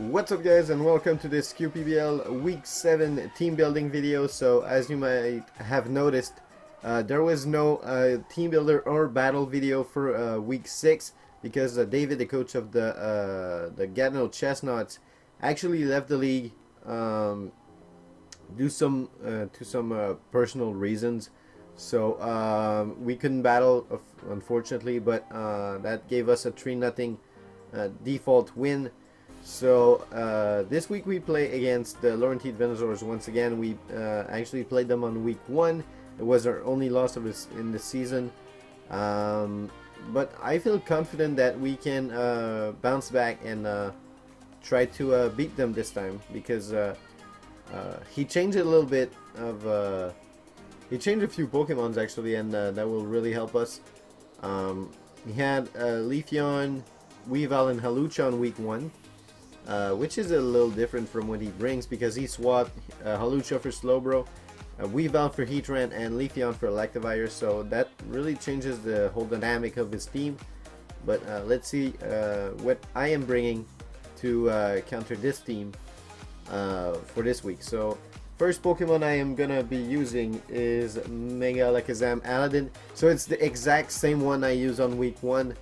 What's up guys, and welcome to this QPBL week 7 team building video. So as you might have noticed, there was no team builder or battle video for week 6 because David, the coach of the Gatineau Chestnuts, actually left the league due to some personal reasons. So we couldn't battle, unfortunately, but that gave us a 3-0 default win. So this week we play against the Laurentide Venusaurs once again. We actually played them on week 1. It was our only loss of this in the season, but I feel confident that we can bounce back and try to beat them this time, because he changed a little bit of he changed a few Pokemons actually, and that will really help us. He had Leafeon, Weavile, and Hawlucha on week 1. Which is a little different from what he brings, because he swapped Hawlucha for Slowbro, Weavile for Heatran, and Leafeon for Electivire, so that really changes the whole dynamic of his team. But let's see what I am bringing to counter this team for this week. So first Pokemon I am gonna be using is Mega Alakazam Aladdin. So it's the exact same one I used on week 1.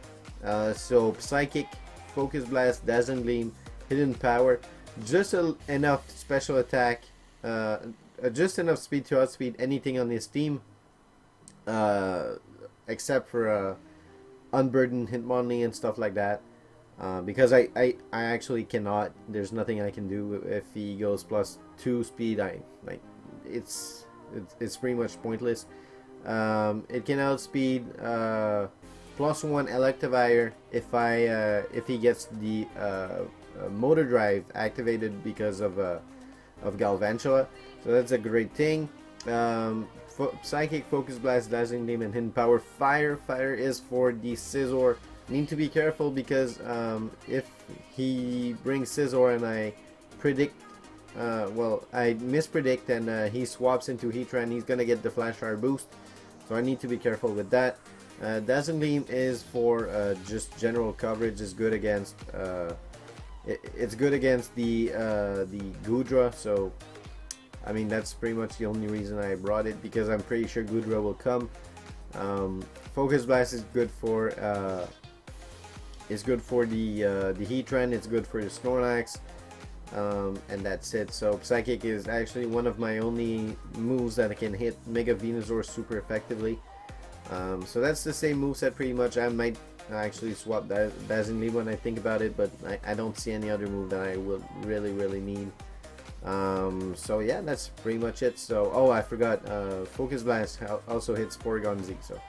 So Psychic, Focus Blast, Dazzling Gleam, Hidden Power, just enough special attack, just enough speed to outspeed anything on his team, except for Unburdened, Hitmonlee, and stuff like that. Because I actually cannot. There's nothing I can do if he goes +2 speed. It's pretty much pointless. It can outspeed +1 Electivire if he gets the Motor Drive activated because of Galvantula, so that's a great thing. Psychic, Focus Blast, Dazzling Gleam, and Hidden Power. Fire is for the Scizor. Need to be careful, because if he brings Scizor and I predict, I mispredict, and he swaps into Heatran, he's gonna get the Flash Fire boost, so I need to be careful with that. Dazzling Gleam is for just general coverage. Is good against it's good against the Goodra, so I mean that's pretty much the only reason I brought it, because I'm pretty sure Goodra will come. Focus Blast is good for the Heatran. It's good for the Snorlax, and that's it. So Psychic is actually one of my only moves that can hit Mega Venusaur super effectively. So that's the same moveset pretty much. I might actually swap Dazzling Gleam when I think about it, but I don't see any other move that I will really need. So yeah, that's pretty much it. So I forgot, Focus Blast also hits Porygon Z. So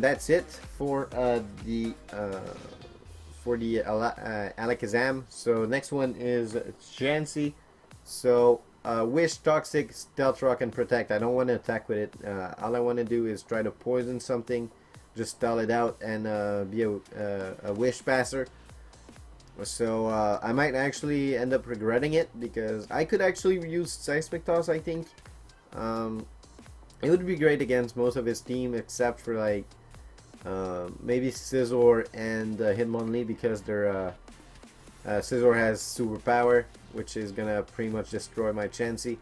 that's it for the Alakazam. So next one is Chansey. So Wish, Toxic, Stealth Rock, and Protect. I don't want to attack with it. All I want to do is try to poison something, just stall it out, and be a Wish passer. So I might actually end up regretting it, because I could actually use Seismic Toss, I think. It would be great against most of his team, except for like maybe Scizor and Hitmonlee, because their Scizor has Superpower, which is gonna pretty much destroy my Chansey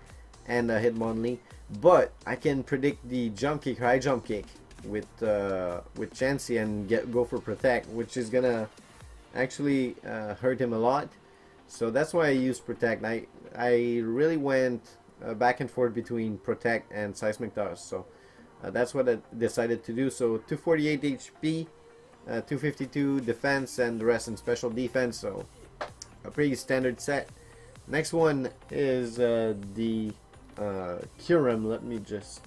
and Hitmonlee. But I can predict the Jump Kick, High Jump Kick with Chansey, and go for Protect, which is gonna actually hurt him a lot. So that's why I used Protect. I really went back and forth between Protect and Seismic Toss, so that's what I decided to do. So 248 HP, 252 defense, and the rest in special defense, so a pretty standard set. Next one is the Kyurem. Let me just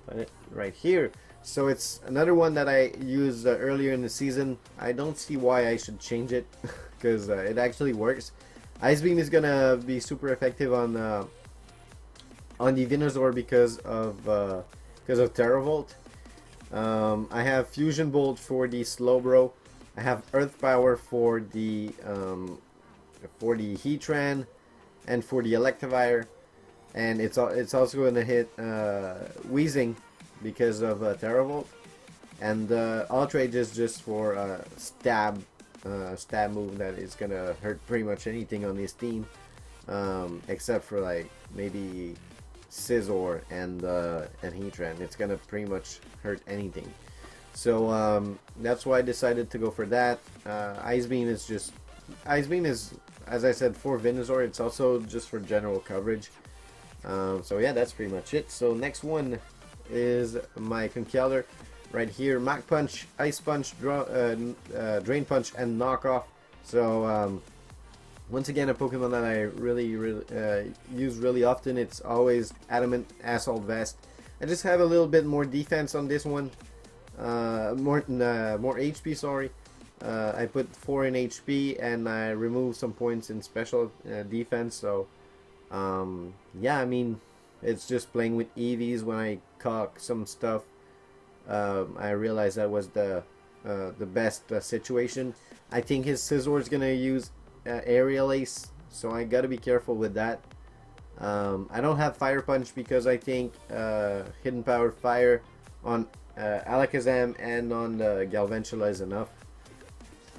put it right here. So it's another one that I used earlier in the season. I don't see why I should change it, because it actually works. Ice Beam is gonna be super effective on the Venusaur because of Terravolt. I have Fusion Bolt for the Slowbro. I have Earth Power for the Heatran and for the Electivire, and it's also going to hit Weezing because of Terravolt, and Outrage is just for stab stab move that is gonna hurt pretty much anything on his team, except for like maybe Scizor and Heatran. It's gonna pretty much hurt anything. So that's why I decided to go for that. Ice Beam is just as I said, for Venusaur. It's also just for general coverage. So yeah, that's pretty much it. So next one is my Conkeldurr right here. Mach Punch, Ice Punch, Drain Punch, and Knockoff. So once again, a Pokemon that I really use really often. It's always Adamant Assault Vest. I just have a little bit more defense on this one. More HP, sorry. I put 4 in HP and I removed some points in special defense. So yeah, I mean, it's just playing with EVs. When I caught some stuff, I realized that was the best situation. I think his Scizor is gonna use Aerial Ace, so I gotta be careful with that. I don't have Fire Punch because I think Hidden Power Fire on Alakazam and on the Galvantula is enough.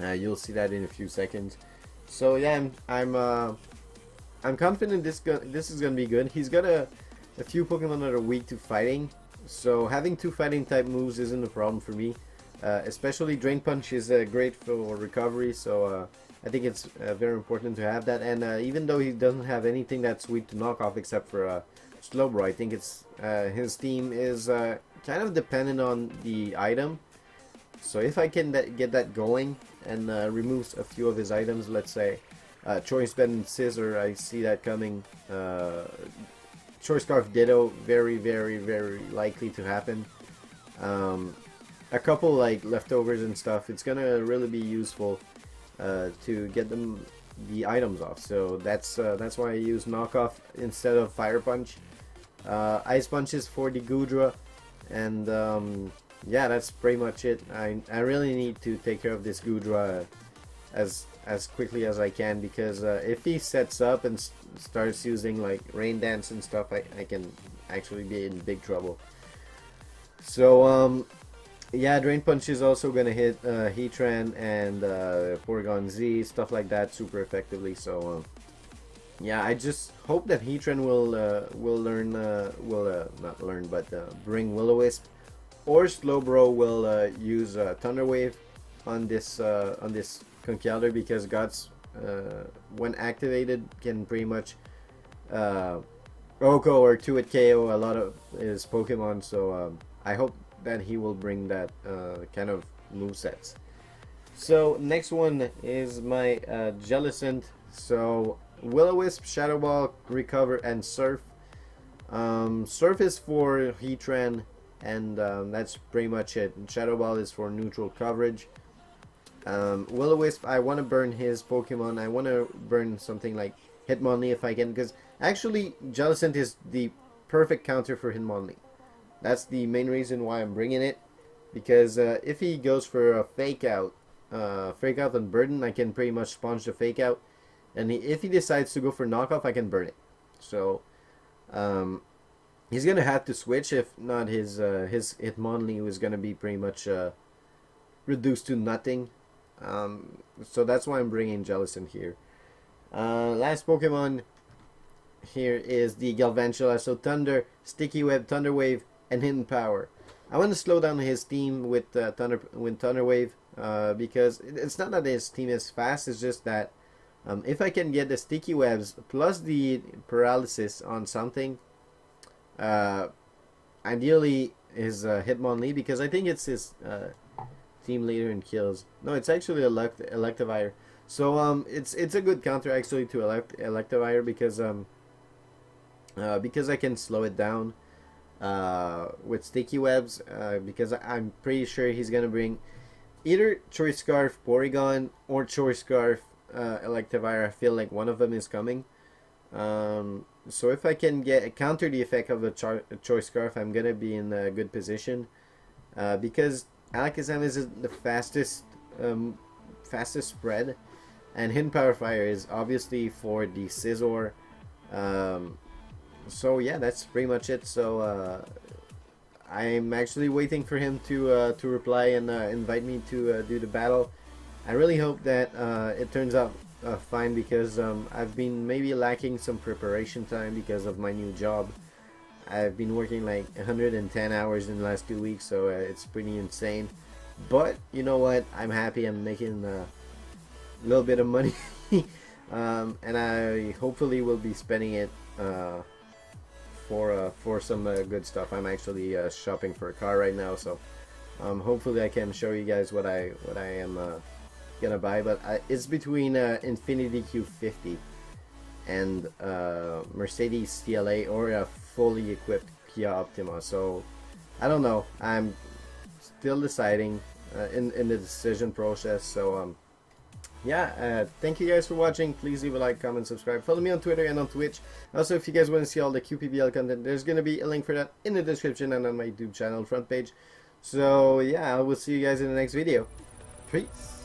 You'll see that in a few seconds. So yeah, I'm confident this is gonna be good. He's got a few Pokemon that are weak to fighting, so having 2 fighting type moves isn't a problem for me. Especially Drain Punch is great for recovery, so I think it's very important to have that. And even though he doesn't have anything that's weak to knock off except for Slowbro, I think it's his team is kind of dependent on the item. So if I can get that going and remove a few of his items, let's say Choice Bed and Scissor, I see that coming. Choice Scarf Ditto, very likely to happen. A couple like leftovers and stuff, it's gonna really be useful to get the items off. So that's why I use Knockoff instead of Fire Punch. Ice Punch is for the Goodra, and yeah, that's pretty much it. I really need to take care of this Goodra as quickly as I can, because if he sets up and starts using like Rain Dance and stuff, I can actually be in big trouble. So yeah, Drain Punch is also gonna hit Heatran and Porygon Z, stuff like that, super effectively. So yeah, I just hope that Heatran will learn, not learn, but bring Will-O-Wisp, or Slowbro will use Thunder Wave on this Conkeldurr, because Guts, when activated, can pretty much OHKO or 2-hit KO a lot of his Pokemon. So I hope that he will bring that kind of movesets. So next one is my Jellicent. So Will-O-Wisp, Shadow Ball, Recover, and Surf. Surf is for Heatran, and that's pretty much it. Shadow Ball is for neutral coverage. Will-O-Wisp, I want to burn his Pokemon. I want to burn something like Hitmonlee if I can, because actually Jellicent is the perfect counter for Hitmonlee. That's the main reason why I'm bringing it, because if he goes for a Fake Out on Burden, I can pretty much sponge the Fake Out, and if he decides to go for Knockoff, I can burn it. So he's gonna have to switch. If not, his Hitmonlee is gonna be pretty much reduced to nothing. So that's why I'm bringing Jellicent here. Last Pokemon here is the Galvantula. So Thunder, Sticky Web, Thunder Wave, and Hidden Power. I want to slow down his team with Thunder Wave, because it's not that his team is fast. It's just that if I can get the Sticky Webs plus the Paralysis on something, ideally his Hitmonlee, because I think it's his team leader in kills. No, it's actually Electivire. So it's a good counter actually to Electivire, because I can slow it down with Sticky Webs, because I'm pretty sure he's gonna bring either Choice Scarf Porygon or Choice Scarf Electivire. I feel like one of them is coming. So if I can counter the effect of a Choice Scarf, I'm gonna be in a good position, because Alakazam is the fastest spread, and Hidden Power Fire is obviously for the Scizor. So yeah, that's pretty much it. So I'm actually waiting for him to reply and invite me to do the battle. I really hope that it turns out fine, because I've been maybe lacking some preparation time because of my new job. I've been working like 110 hours in the last 2 weeks, so it's pretty insane. But you know what? I'm happy. I'm making a little bit of money, and I hopefully will be spending it for some good stuff. I'm actually shopping for a car right now, so hopefully I can show you guys what I am gonna buy. But it's between Infiniti Q50 and Mercedes CLA, or a fully equipped Kia Optima. So I don't know. I'm still deciding in the decision process. So yeah, thank you guys for watching. Please leave a like, comment, subscribe. Follow me on Twitter and on Twitch. Also, if you guys want to see all the QPBL content, there's going to be a link for that in the description and on my YouTube channel front page. So yeah, I will see you guys in the next video. Peace.